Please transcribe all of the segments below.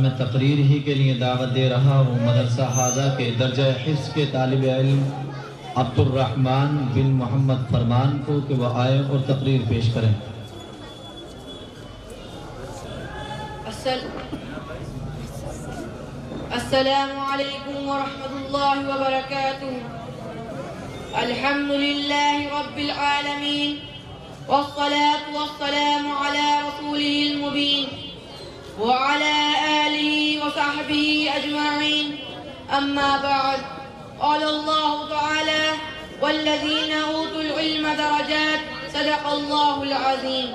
میں تقریر ہی کے لیے دعوت دے رہا ہوں مدرسہ حاضہ کے درجہ حفظ کے طالب علم عبد الرحمن بن محمد فرمان کو کہ وہ آئے اور تقریر پیش کریں۔ السلام علیکم ورحمۃ اللہ وبرکاتہ۔ الحمد للہ رب العالمین والصلاة والسلام على رسوله المبین وعلى آله وصحبه أجمعين، أما بعد، قال الله تعالى والذين أوتوا العلم درجات، صدق الله العظیم۔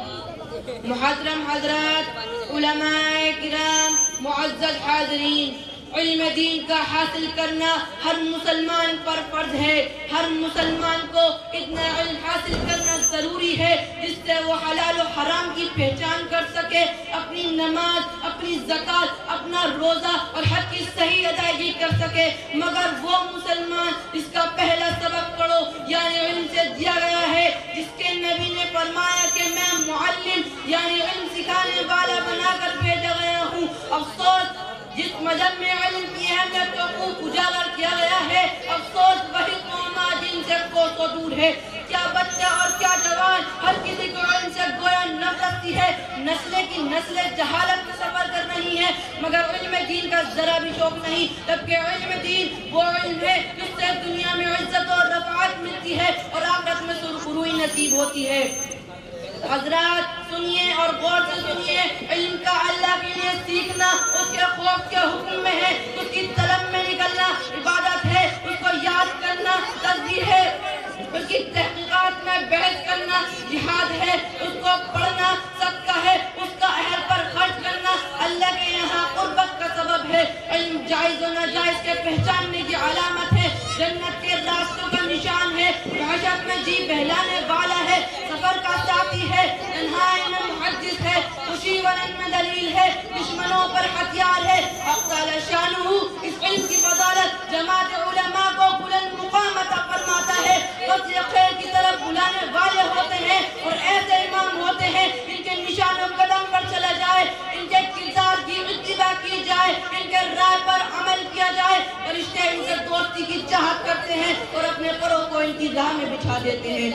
محترم حضرات، علماء کرام، معزز حاضرین، علم دین کا حاصل کرنا ہر مسلمان پر فرض ہے۔ ہر مسلمان کو اتنا علم حاصل کرنا ضروری ہے جس سے وہ حلال و حرام کی پہچان کر سکے، اپنی نماز، اپنی زکوٰۃ، اپنا روزہ اور حج کی صحیح ادائیگی کر سکے۔ مگر وہ مسلمان جس کا پہلا سبق پڑھو یعنی علم سے دیا گیا ہے، جس کے نبی نے فرمایا کہ میں معلم یعنی علم سکھانے والا بنا کر بھیجا گیا ہوں۔ افسوس جس مذہب میں علم کی اہمیت کو خوب اجاگر کیا گیا ہے، افسوس وہی قوم جن سے کوسوں دور ہے۔ کیا بچہ اور کیا جوان، ہر کسی کو علم سے گویا نفرت سی ہے، نسلیں کی نسلیں جہالت میں سفر کر رہی ہیں، مگر علم دین کا ذرا بھی شوق نہیں، جبکہ علم دین وہ علم ہے جس سے دنیا میں عزت اور رفعت ملتی ہے اور آخرت میں سرخروئی نصیب ہوتی ہے۔ حضرات سنیے اور غور سے سنیے، علم کا اللہ کے لیے سیکھنا اس کے خوف کے حکم میں ہے، اس کی طلب میں نکلنا عبادت ہے، اس کو یاد کرنا تسبیح ہے، اس کی تحقیقات میں بحث کرنا جہاد ہے، اس کو پڑھنا صدقہ ہے، اس کا اہل پر خرچ کرنا اللہ کے یہاں قربت کا سبب ہے۔ علم جائز و ناجائز کے پہچاننے کی علامت ہے، جنت کے راستوں کا نشان ہے، وحشت میں جی بہلانے والا ہے، سفر کا ساتھی ہے، تنہائی میں محدث ہے، خوشی و غم میں دلیل ہے، دشمنوں پر ہتھیار ہے۔ حق تعالی شانہ اس علم کی بدولت جماعت علماء کو بلند مقام عطا فرماتا ہے، وسیع خیر کی طرف بلانے والے ہوتے ہیں اور ایسے امام ہوتے ہیں ان کے نشان و قدم پر چلا جائے، ان کے کردار کی اتباع کی جائے، ان کے رائے پر عمل کیا جائے، فرشتے ان سے دوستی کی چاہت کرتے ہیں اور اپنے پروں کو ان کی راہ میں بچھا دیتے ہیں۔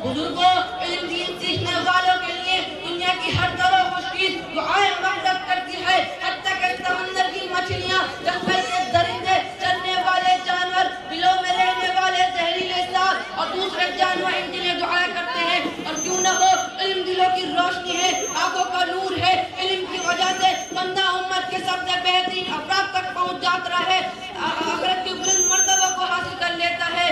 بزرگوں، علم دین سیکھنے والوں کے لیے دنیا کی ہر در و خشکی دعائیں مغفرت کرتی ہے، حتیٰ کہ سمندر کی مچھلیاں، جنگل کے درندے، چرنے والے جانور، بلوں میں رہنے والے زہریلے سانپ اور دوسرے جانور ان کے لیے دعائیں کرتے ہیں۔ اور کیوں نہ ہو، علم دلوں کی روشنی ہے، آنکھوں کا نور ہے، علم کی وجہ سے بندہ امت کے سب سے بہترین افراد تک پہنچ جاتا ہے، آخرت کی بلند مرتبہ کو حاصل کر لیتا ہے۔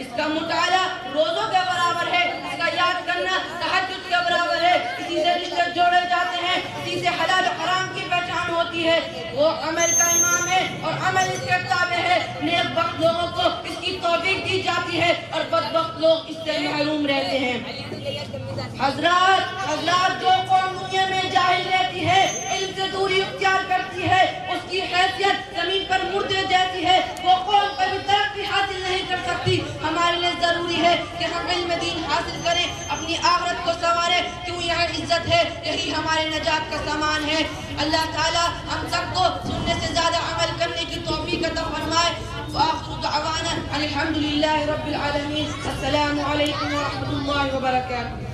اس کا مطالعہ روزوں کے برابر ہے، اس کا یاد کرنا تہجد کے برابر ہے، اسی سے رشتے جوڑے جاتے ہیں، اسی سے حلال و حرام کی پہچان ہوتی ہے۔ وہ عمل کا امام ہے اور عمل اس کے تابع ہے۔ نیک بخت لوگوں کو اس کی توفیق دی جاتی ہے اور بدبخت لوگ اس سے محروم رہتے ہیں۔ حضرات جو قوم دنیا میں جاہل رہتی ہے، علم سے دوری اختیار کرتی ہے، اس کی حیثیت زمین پر مردے جیسی ہے، وہ قوم کبھی ترقی حاصل نہیں کر سکتی۔ ہمارے لیے ضروری ہے کہ ہم علم دین حاصل کریں، اپنی آخرت کو سنواریں، کیوں یہ عزت ہے، یہی ہمارے نجات کا سامان ہے۔ اللہ تعالی ہم سب کو سننے سے زیادہ عمل کرنے کی توفیق عطا فرمائے۔ وآخر دعوانا الحمد للہ رب العالمین۔ السلام علیکم ورحمۃ اللہ وبرکاتہ۔